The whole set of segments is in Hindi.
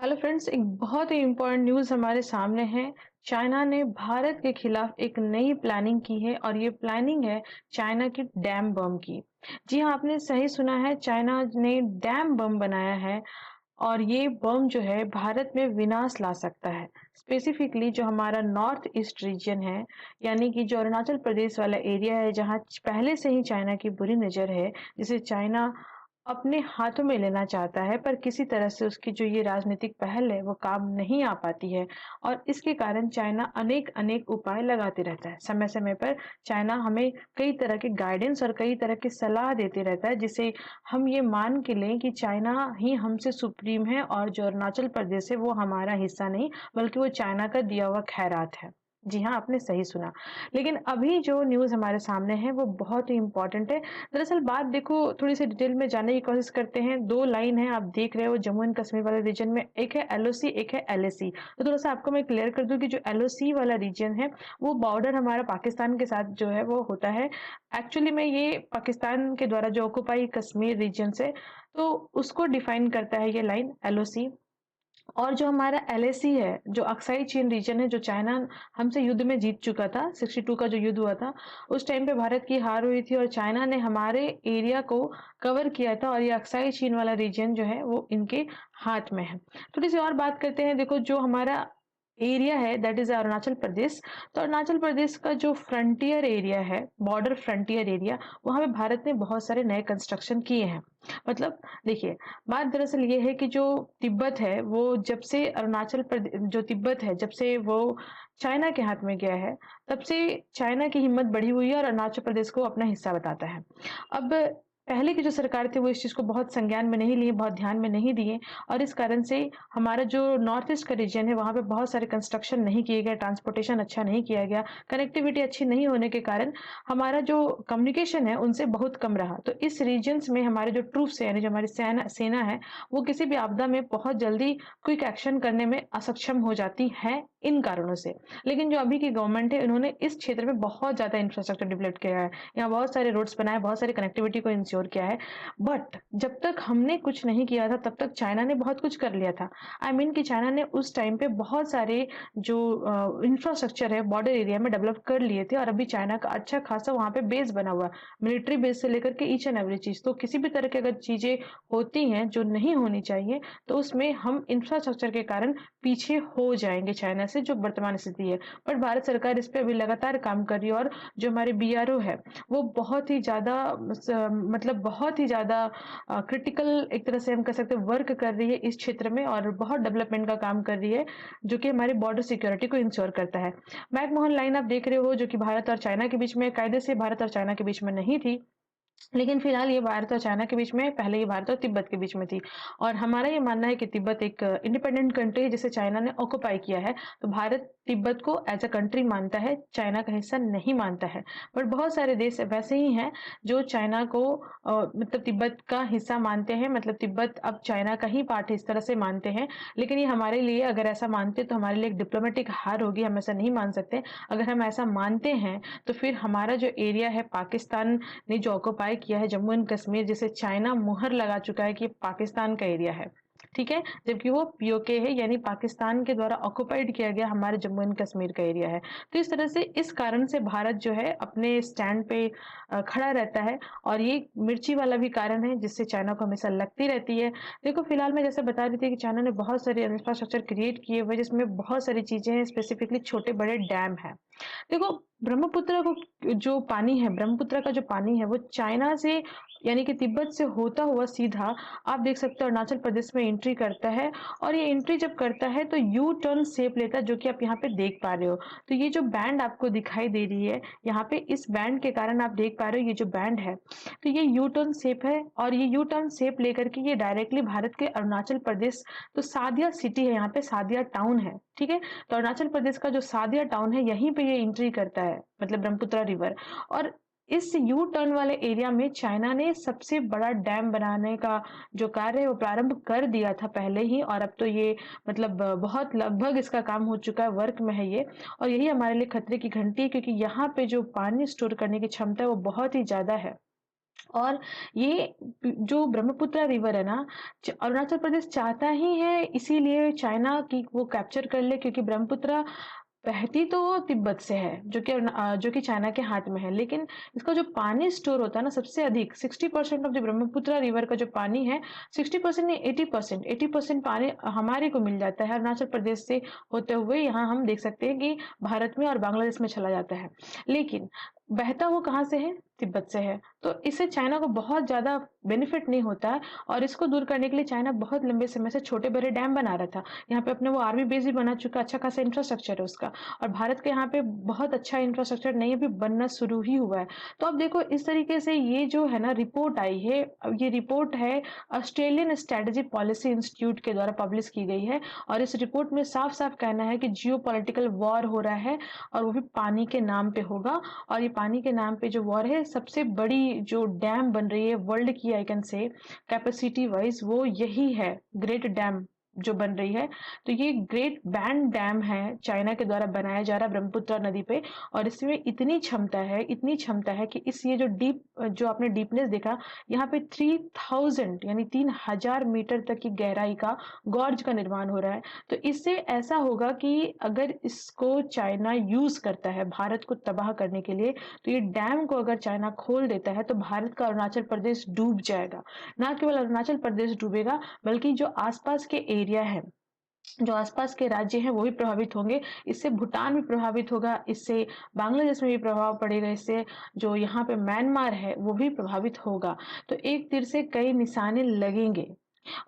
हेलो फ्रेंड्स, एक बहुत ही इम्पोर्टेंट न्यूज़ हमारे सामने है। चाइना ने भारत के खिलाफ एक नई प्लानिंग की है और ये प्लानिंग है चाइना की डैम बम की। जी हाँ, आपने सही सुना है, चाइना ने डैम बम बनाया है और ये बम जो है भारत में विनाश ला सकता है। स्पेसिफिकली जो हमारा नॉर्थ ईस्ट रीजन है, यानी कि जो अरुणाचल प्रदेश वाला एरिया है, जहाँ पहले से ही चाइना की बुरी नज़र है, जिसे चाइना अपने हाथों में लेना चाहता है, पर किसी तरह से उसकी जो ये राजनीतिक पहल है वो काम नहीं आ पाती है और इसके कारण चाइना अनेक अनेक उपाय लगाते रहता है। समय समय पर चाइना हमें कई तरह के गाइडेंस और कई तरह की सलाह देते रहता है, जिसे हम ये मान के लें कि चाइना ही हमसे सुप्रीम है और जो अरुणाचल प्रदेश है वो हमारा हिस्सा नहीं, बल्कि वो चाइना का दिया हुआ खैरात है। जी हाँ, आपने सही सुना। लेकिन अभी जो न्यूज़ हमारे सामने है वो बहुत ही इम्पोर्टेंट है। दरअसल बात देखो, थोड़ी-सी डिटेल में जानने की कोशिश करते हैं। 2 लाइन है, आप देख रहे हो जम्मू एंड कश्मीर वाले रीजन में, एक है एलओसी, एक है एलएसी। तो थोड़ा-सा आपको मैं क्लियर कर दूँ कि जो एलओसी वाला रीजन है, वो बॉर्डर हमारा पाकिस्तान के साथ जो है वो होता है। एक्चुअली में ये पाकिस्तान के द्वारा जो ऑक्यूपाई कश्मीर रीजन से, तो उसको डिफाइन करता है ये लाइन एलओसी। और जो हमारा एलएसी है, जो अक्साई चीन रीजन है, जो चाइना हमसे युद्ध में जीत चुका था, 62 का जो युद्ध हुआ था, उस टाइम पे भारत की हार हुई थी और चाइना ने हमारे एरिया को कवर किया था और ये अक्साई चीन वाला रीजन जो है वो इनके हाथ में है। थोड़ी सी और बात करते हैं। देखो, जो हमारा एरिया है दैट इज अरुणाचल प्रदेश। तो अरुणाचल प्रदेश का जो फ्रंटियर एरिया है, बॉर्डर फ्रंटियर एरिया, वहां पे भारत ने बहुत सारे नए कंस्ट्रक्शन किए हैं। मतलब देखिए, बात दरअसल ये है कि जो तिब्बत है वो जब से अरुणाचल प्रदेश, जो तिब्बत है जब से वो चाइना के हाथ में गया है, तब से चाइना की हिम्मत बढ़ी हुई है और अरुणाचल प्रदेश को अपना हिस्सा बताता है। अब पहले की जो सरकार थी वो इस चीज को बहुत संज्ञान में नहीं लिए, बहुत ध्यान में नहीं दिए और इस कारण से हमारा जो नॉर्थ ईस्ट का रीजन है वहां पे बहुत सारे कंस्ट्रक्शन नहीं किए गए, ट्रांसपोर्टेशन अच्छा नहीं किया गया, कनेक्टिविटी अच्छी नहीं होने के कारण हमारा जो कम्युनिकेशन है उनसे बहुत कम रहा। तो इस रीजन्स में हमारे जो ट्रूप्स है, यानी जो हमारी सेना है, वो किसी भी आपदा में बहुत जल्दी क्विक एक्शन करने में असक्षम हो जाती है इन कारणों से। लेकिन जो अभी की गवर्नमेंट है, इन्होंने इस क्षेत्र में बहुत ज्यादा इंफ्रास्ट्रक्चर डेवलप किया है, यहाँ बहुत सारे रोड्स बनाए, बहुत सारी कनेक्टिविटी को इंश्योर किया है। बट जब तक हमने कुछ नहीं किया था तब तक चाइना ने बहुत कुछ कर लिया था। आई मीन कि चाइना ने उस टाइम पे बहुत सारे जो इंफ्रास्ट्रक्चर है बॉर्डर एरिया में डेवलप कर लिए थे और अभी चाइना का अच्छा खासा वहां पे बेस बना हुआ है, मिलिट्री बेस से लेकर के ईच एंड एवरी चीज। तो किसी भी तरह की अगर चीजें होती हैं जो नहीं होनी चाहिए, तो उसमें हम इंफ्रास्ट्रक्चर के कारण पीछे हो जाएंगे चाइना से, जो वर्तमान स्थिति है। बट भारत सरकार इस पे अभी लगातार काम कर रही है और जो हमारे बीआरओ है वो बहुत ही ज्यादा मतलब बहुत ही ज्यादा क्रिटिकल एक तरह से हम कह सकते हैं वर्क कर रही है इस क्षेत्र में और बहुत डेवलपमेंट का काम कर रही है, जो कि हमारी बॉर्डर सिक्योरिटी को इंश्योर करता है। मैकमोहन लाइन आप देख रहे हो, जो कि भारत और चाइना के बीच में, कायदे से भारत और चाइना के बीच में नहीं थी, लेकिन फिलहाल ये भारत और चाइना के बीच में, पहले ये भारत और तिब्बत के बीच में थी। और हमारा ये मानना है कि तिब्बत एक इंडिपेंडेंट कंट्री है जिसे चाइना ने ऑक्युपाई किया है, तो भारत तिब्बत को एज अ कंट्री मानता है, चाइना का हिस्सा नहीं मानता है। बट बहुत सारे देश वैसे ही हैं जो चाइना को मतलब तिब्बत का हिस्सा मानते हैं, मतलब तिब्बत अब चाइना का ही पार्ट इस तरह से मानते हैं। लेकिन ये हमारे लिए, अगर ऐसा मानते तो हमारे लिए एक डिप्लोमेटिक हार होगी, हम ऐसा नहीं मान सकते। अगर हम ऐसा मानते हैं तो फिर हमारा जो एरिया है, पाकिस्तान ने जो ऑक्युपाई किया है जम्मू एंड कश्मीर, जिसे चाइना मुहर लगा चुका है कि पाकिस्तान का एरिया है, ठीक है, जबकि वो पीओके है, यानी पाकिस्तान के द्वारा ऑक्युपाइड किया गया हमारे जम्मू एंड कश्मीर का एरिया है। तो इस तरह से, इस कारण से भारत जो है अपने स्टैंड पे खड़ा रहता है और ये मिर्ची वाला भी कारण है जिससे चाइना को हमेशा लगती रहती है। देखो, फिलहाल मैं जैसे बता रही थी कि चाइना ने बहुत सारे इंफ्रास्ट्रक्चर क्रिएट किए हुए, जिसमें बहुत सारी चीजें हैं, स्पेसिफिकली छोटे बड़े डैम है। देखो, ब्रह्मपुत्र को जो पानी है, ब्रह्मपुत्र का जो पानी है वो चाइना से, यानी कि तिब्बत से होता हुआ सीधा, आप देख सकते हो, अरुणाचल प्रदेश में एंट्री करता है। और ये एंट्री जब करता है तो यू टर्न शेप लेता है, जो कि आप यहाँ पे देख पा रहे हो। तो ये जो बैंड आपको दिखाई दे रही है यहाँ पे, इस बैंड के कारण आप देख पा रहे हो ये जो बैंड है, तो ये यू टर्न शेप है और ये यू टर्न शेप लेकर के ये डायरेक्टली भारत के अरुणाचल प्रदेश, तो सादिया सिटी है यहाँ पे, सादिया टाउन है, ठीक है। तो अरुणाचल प्रदेश का जो सादिया टाउन है, यहीं पे ये एंट्री करता है, मतलब ब्रह्मपुत्र रिवर। और इस यू टर्न वाले एरिया में चाइना ने सबसे बड़ा डैम बनाने का जो कार्य है वो प्रारंभ कर दिया था पहले ही, और अब तो ये मतलब बहुत लगभग इसका काम हो चुका है, वर्क में है ये। और यही हमारे लिए खतरे की घंटी है, क्योंकि यहाँ पे जो पानी स्टोर करने की क्षमता है वो बहुत ही ज्यादा है। और ये जो ब्रह्मपुत्र रिवर है ना, अरुणाचल प्रदेश चाहता ही है इसीलिए चाइना की वो कैप्चर कर ले, क्योंकि ब्रह्मपुत्र बहती तो वो तिब्बत से है, जो कि चाइना के हाथ में है, लेकिन इसका जो पानी स्टोर होता है ना, सबसे अधिक 60% ऑफ जो ब्रह्मपुत्र रिवर का जो पानी है, 60% नहीं, 80% पानी हमारे को मिल जाता है अरुणाचल प्रदेश से होते हुए। यहाँ हम देख सकते हैं कि भारत में और बांग्लादेश में चला जाता है, लेकिन बहता वो कहाँ से है? तिब्बत से है। तो इससे चाइना को बहुत ज्यादा बेनिफिट नहीं होता है, और इसको दूर करने के लिए चाइना बहुत लंबे समय से छोटे बड़े डैम बना रहा था। यहाँ पे अपने वो आर्मी बेस भी बना चुका, अच्छा खासा इंफ्रास्ट्रक्चर है उसका, और भारत के यहाँ पे बहुत अच्छा इंफ्रास्ट्रक्चर नहीं, अभी बनना शुरू ही हुआ है। तो अब देखो इस तरीके से ये जो है ना रिपोर्ट आई है, अब ये रिपोर्ट है ऑस्ट्रेलियन स्ट्रेटेजी पॉलिसी इंस्टीट्यूट के द्वारा पब्लिश की गई है, और इस रिपोर्ट में साफ साफ कहना है कि जियो पॉलिटिकल वॉर हो रहा है, और वो भी पानी के नाम पे होगा। और ये पानी के नाम पे जो वॉर है, सबसे बड़ी जो डैम बन रही है वर्ल्ड की, I can say capacity wise, वो यही है, ग्रेट डैम जो बन रही है। तो ये ग्रेट बैंड डैम है, चाइना के द्वारा बनाया जा रहा है ब्रह्मपुत्र नदी पे, और इसमें इतनी क्षमता है कि इस ये जो डीप, जो आपने डीपनेस देखा, यहाँ पे 3000 यानी 3000 मीटर तक की गहराई का गॉर्ज का निर्माण हो रहा है। तो इससे ऐसा होगा कि अगर इसको चाइना यूज करता है भारत को तबाह करने के लिए, तो ये डैम को अगर चाइना खोल देता है तो भारत का अरुणाचल प्रदेश डूब जाएगा। ना केवल अरुणाचल प्रदेश डूबेगा, बल्कि जो आसपास के एरिया है, जो आसपास के राज्य हैं, वो भी प्रभावित होंगे। इससे भूटान भी प्रभावित होगा, इससे बांग्लादेश में भी प्रभाव पड़ेगा, इससे जो यहाँ पे म्यांमार है वो भी प्रभावित होगा। तो एक तीर से कई निशाने लगेंगे,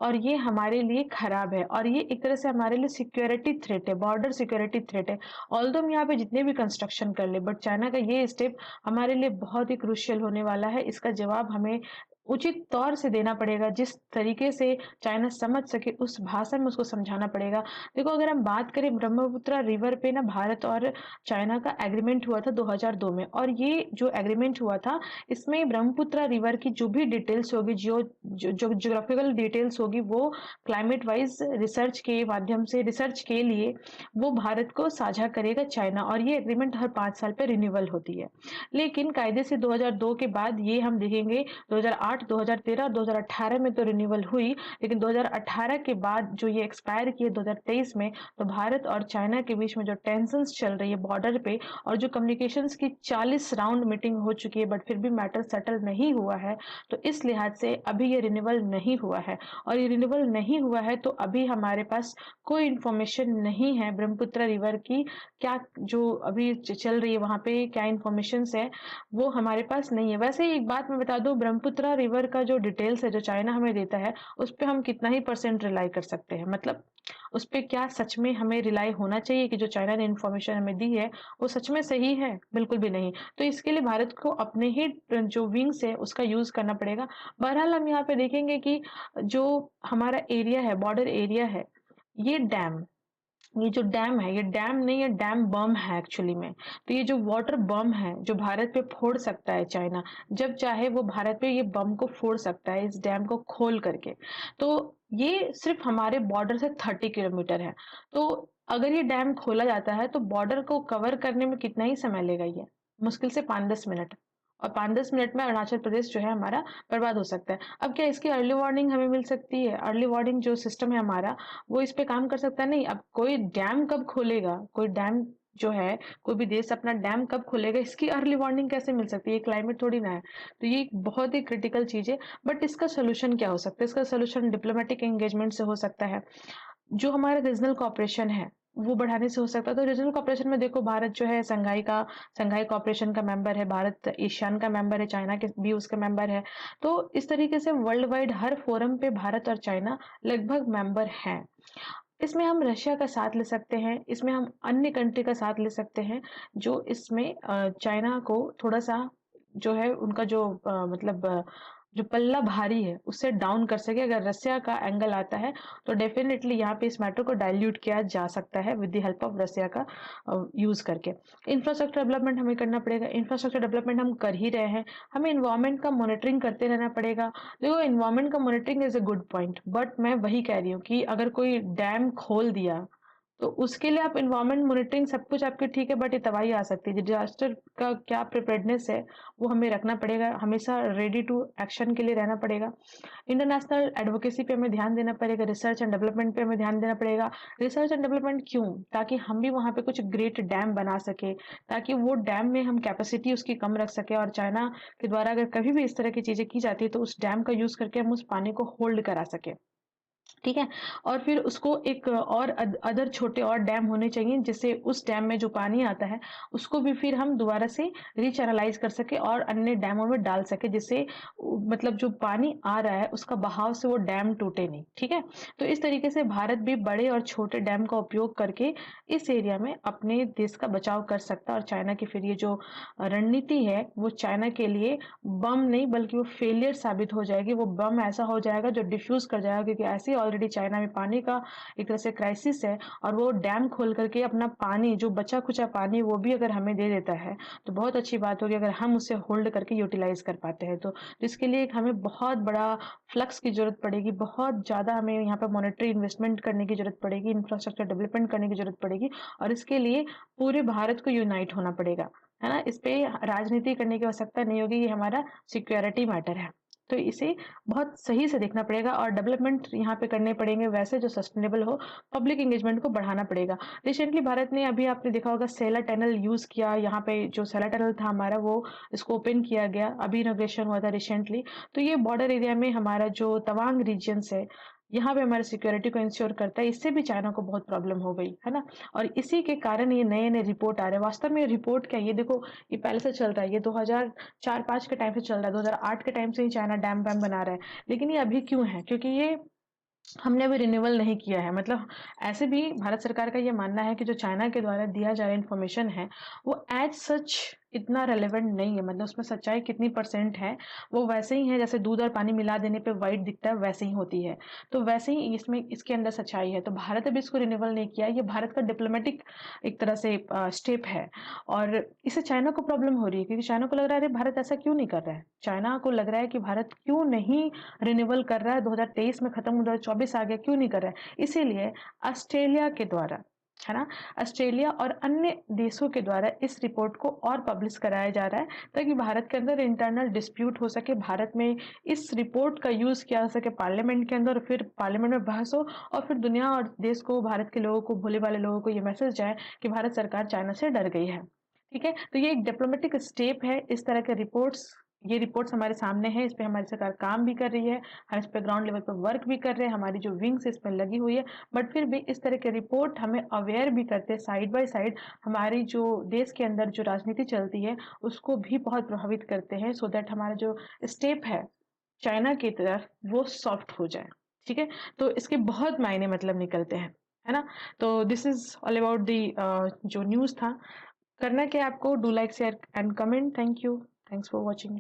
और ये हमारे लिए खराब है, और ये एक तरह से हमारे लिए सिक्योरिटी थ्रेट है, बॉर्डर सिक्योरिटी थ्रेट है। ऑल्दो हम यहाँ पे जितने भी कंस्ट्रक्शन कर ले, बट चाइना का ये स्टेप हमारे लिए बहुत ही क्रुशियल होने वाला है। इसका जवाब हमें उचित तौर से देना पड़ेगा, जिस तरीके से चाइना समझ सके उस भाषा में उसको समझाना पड़ेगा। देखो अगर हम बात करें ब्रह्मपुत्र रिवर पे ना, भारत और चाइना का एग्रीमेंट हुआ था 2002 में, और ये जो एग्रीमेंट हुआ था, इसमें ब्रह्मपुत्र रिवर की जो भी डिटेल्स होगी, जो ज्योग्राफिकल डिटेल्स होगी, वो क्लाइमेट वाइज रिसर्च के माध्यम से, रिसर्च के लिए वो भारत को साझा करेगा चाइना, और ये एग्रीमेंट हर 5 साल पे रिन्यूअल होती है। लेकिन कायदे से 2002 के बाद ये हम देखेंगे 2008, 2013 और 2018 में तो रिन्यूअल हुई, लेकिन 2018 के बाद जो ये एक्सपायर किए 2023 में, तो भारत और चाइना के बीच में जो टेंशंस चल रही है बॉर्डर पे, और जो कम्युनिकेशंस की 40 राउंड मीटिंग हो चुकी है, बट फिर भी मैटर सेटल नहीं हुआ है। तो इस लिहाज से अभी ये रिन्यूअल नहीं हुआ है, और ये रिन्यूअल नहीं हुआ है तो अभी हमारे पास कोई इंफॉर्मेशन नहीं है ब्रह्मपुत्र रिवर की, क्या जो अभी चल रही है वहां पे क्या इंफॉर्मेशन है, वो हमारे पास नहीं है। वैसे एक बात मैं बता दूं, ब्रह्मपुत्र रिवर का जो डिटेल्स है जो चाइना हमें देता है, उस पर हम कितना ही परसेंट रिलाई कर सकते हैं, मतलब उस पर क्या सच में हमें रिलाई होना चाहिए कि जो चाइना ने इन्फॉर्मेशन हमें दी है वो सच में सही है? बिल्कुल भी नहीं। तो इसके लिए भारत को अपने ही जो विंग्स है उसका यूज करना पड़ेगा। बहरहाल हम यहाँ पे देखेंगे कि जो हमारा एरिया है, बॉर्डर एरिया है, ये डैम, ये जो डैम है, ये डैम नहीं, ये डैम बम है एक्चुअली में। तो ये जो वाटर बम है जो भारत पे फोड़ सकता है चाइना, जब चाहे वो भारत पे ये बम को फोड़ सकता है इस डैम को खोल करके। तो ये सिर्फ हमारे बॉर्डर से 30 किलोमीटर है। तो अगर ये डैम खोला जाता है तो बॉर्डर को कवर करने में कितना ही समय लेगा? ये मुश्किल से 5-10 मिनट, और 5-10 मिनट में अरुणाचल प्रदेश जो है हमारा बर्बाद हो सकता है। अब क्या इसकी अर्ली वार्निंग हमें मिल सकती है? अर्ली वार्निंग जो सिस्टम है हमारा, वो इस पे काम कर सकता है? नहीं। अब कोई डैम कब खोलेगा, कोई डैम जो है, कोई भी देश अपना डैम कब खोलेगा, इसकी अर्ली वार्निंग कैसे मिल सकती है? ये क्लाइमेट थोड़ी ना है। तो ये एक बहुत ही क्रिटिकल चीज है। बट इसका सोल्यूशन क्या हो सकता है? इसका सोल्यूशन डिप्लोमेटिक एंगेजमेंट से हो सकता है, जो हमारा रीजनल कॉपरेशन है वो बढ़ाने से हो सकता है। तो रीजनल कॉपरेशन में देखो, भारत जो है संघाई कॉपरेशन का मेंबर है, भारत एशियान का मेंबर है, चाइना के भी उसका मेंबर है। तो इस तरीके से वर्ल्ड वाइड हर फोरम पे भारत और चाइना लगभग मेंबर हैं। इसमें हम रशिया का साथ ले सकते हैं, इसमें हम अन्य कंट्री का साथ ले सकते हैं, जो इसमें चाइना को थोड़ा सा जो है उनका जो मतलब जो पल्ला भारी है उससे डाउन कर सके। अगर रसिया का एंगल आता है तो डेफिनेटली यहाँ पे इस मैटर को डाइल्यूट किया जा सकता है with the help of Russia का यूज करके। इंफ्रास्ट्रक्चर डेवलपमेंट हमें करना पड़ेगा, इंफ्रास्ट्रक्चर डेवलपमेंट हम कर ही रहे हैं। हमें इन्वायरमेंट का मॉनिटरिंग करते रहना पड़ेगा। देखो इन्वायरमेंट का monitoring is a good point, but मैं वही कह रही हूँ कि अगर कोई डैम खोल दिया तो उसके लिए आप एनवायरनमेंट मॉनिटरिंग सब कुछ आपके ठीक है, बट ये तबाही आ सकती है। डिजास्टर का क्या प्रिपेयर्डनेस है वो हमें रखना पड़ेगा, हमेशा रेडी टू एक्शन के लिए रहना पड़ेगा। इंटरनेशनल एडवोकेसी पे हमें ध्यान देना पड़ेगा, रिसर्च एंड डेवलपमेंट पे हमें ध्यान देना पड़ेगा। रिसर्च एंड डेवलपमेंट क्यों? ताकि हम भी वहाँ पे कुछ ग्रेट डैम बना सके, ताकि वो डैम में हम कैपेसिटी उसकी कम रख सके, और चाइना के द्वारा अगर कभी भी इस तरह की चीजें की जाती है तो उस डैम का यूज करके हम उस पानी को होल्ड करा सके। ठीक है। और फिर उसको एक और अदर छोटे और डैम होने चाहिए, जिससे उस डैम में जो पानी आता है उसको भी फिर हम दोबारा से रीचैनलाइज कर सके और अन्य डैमों में डाल सके, जिससे मतलब जो पानी आ रहा है उसका बहाव से वो डैम टूटे नहीं। ठीक है। तो इस तरीके से भारत भी बड़े और छोटे डैम का उपयोग करके इस एरिया में अपने देश का बचाव कर सकता है। और चाइना की फिर ये जो रणनीति है वो चाइना के लिए बम नहीं बल्कि वो फेलियर साबित हो जाएगी। वो बम ऐसा हो जाएगा जो डिफ्यूज कर जाएगा, क्योंकि ऐसे ऑलरेडी चाइना में पानी का एक तरह से क्राइसिस है, और वो डैम खोल करके अपना पानी, जो बचा खुचा पानी, वो भी अगर हमें दे देता है तो बहुत अच्छी बात होगी, अगर हम उसे होल्ड करके यूटिलाइज कर पाते हैं। तो इसके लिए हमें बहुत बड़ा फ्लक्स की जरूरत पड़ेगी, बहुत ज्यादा हमें यहाँ पर मॉनेटरी इन्वेस्टमेंट करने की जरूरत पड़ेगी, इंफ्रास्ट्रक्चर डेवलपमेंट करने की जरूरत पड़ेगी, और इसके लिए पूरे भारत को यूनाइट होना पड़ेगा, है ना। इस पे राजनीति करने की आवश्यकता नहीं होगी, ये हमारा सिक्योरिटी मैटर है। तो इसे बहुत सही से देखना पड़ेगा, और डेवलपमेंट यहाँ पे करने पड़ेंगे वैसे जो सस्टेनेबल हो। पब्लिक एंगेजमेंट को बढ़ाना पड़ेगा। रिसेंटली भारत ने, अभी आपने देखा होगा, सेला टनल यूज किया। यहाँ पे जो सेला टनल था हमारा, वो इसको ओपन किया गया, अभी इनॉग्रेशन हुआ था रिसेंटली। तो ये बॉर्डर एरिया में हमारा जो तवांग रीजन्स है, यहाँ पे हमारे सिक्योरिटी को इंश्योर करता है। इससे भी चाइना को बहुत प्रॉब्लम हो गई है ना। और इसी के कारण ये नए नए रिपोर्ट आ रहे हैं। वास्तव में रिपोर्ट क्या है, ये देखो, ये पहले से चल रहा है, ये 2004-5 के टाइम से चल रहा है, 2008 के टाइम से ही चाइना डैम वैम बना रहा है। लेकिन ये अभी क्यों है? क्योंकि ये हमने अभी रिन्यूअल नहीं किया है। मतलब ऐसे भी भारत सरकार का ये मानना है कि जो चाइना के द्वारा दिया जा रहा इन्फॉर्मेशन है वो एज सच इतना रेलेवेंट नहीं है। मतलब उसमें सच्चाई कितनी परसेंट है वो वैसे ही है, जैसे दूध और पानी मिला देने पे वाइट दिखता है वैसे ही होती है। तो वैसे ही इसमें, इसके अंदर सच्चाई है। तो भारत अभी इसको रिन्यूअल नहीं किया, ये भारत का डिप्लोमेटिक एक तरह से स्टेप है। और इससे चाइना को प्रॉब्लम हो रही है, क्योंकि चाइना को लग रहा है अरे भारत ऐसा क्यों नहीं कर रहा है। चाइना को लग रहा है कि भारत क्यों नहीं रिन्यूअल कर रहा है, 2023 में खत्म, 2024 आ गया, क्यों नहीं कर रहा है। इसीलिए ऑस्ट्रेलिया के द्वारा, है ना, ऑस्ट्रेलिया और अन्य देशों के द्वारा इस रिपोर्ट को और पब्लिश कराया जा रहा है, ताकि भारत के अंदर इंटरनल डिस्प्यूट हो सके, भारत में इस रिपोर्ट का यूज किया जा सके पार्लियामेंट के अंदर, फिर पार्लियामेंट में बहस हो, और फिर दुनिया और देश को, भारत के लोगों को, भोले वाले लोगों को ये मैसेज जाए कि भारत सरकार चाइना से डर गई है। ठीक है। तो ये एक डिप्लोमेटिक स्टेप है। इस तरह के रिपोर्ट्स, ये रिपोर्ट्स हमारे सामने है, इस पे हमारी सरकार काम भी कर रही है, हम इस पे ग्राउंड लेवल पर वर्क भी कर रहे हैं, हमारी जो विंग्स इस पर लगी हुई है। बट फिर भी इस तरह के रिपोर्ट हमें अवेयर भी करते हैं, साइड बाय साइड हमारी जो देश के अंदर जो राजनीति चलती है उसको भी बहुत प्रभावित करते हैं, सो दैट हमारा जो स्टेप है चाइना की तरफ वो सॉफ्ट हो जाए। ठीक है। तो इसके बहुत मायने मतलब निकलते हैं, है ना। तो this is all about the जो न्यूज था। करना क्या है आपको, do like share and comment. Thank you, thanks for watching.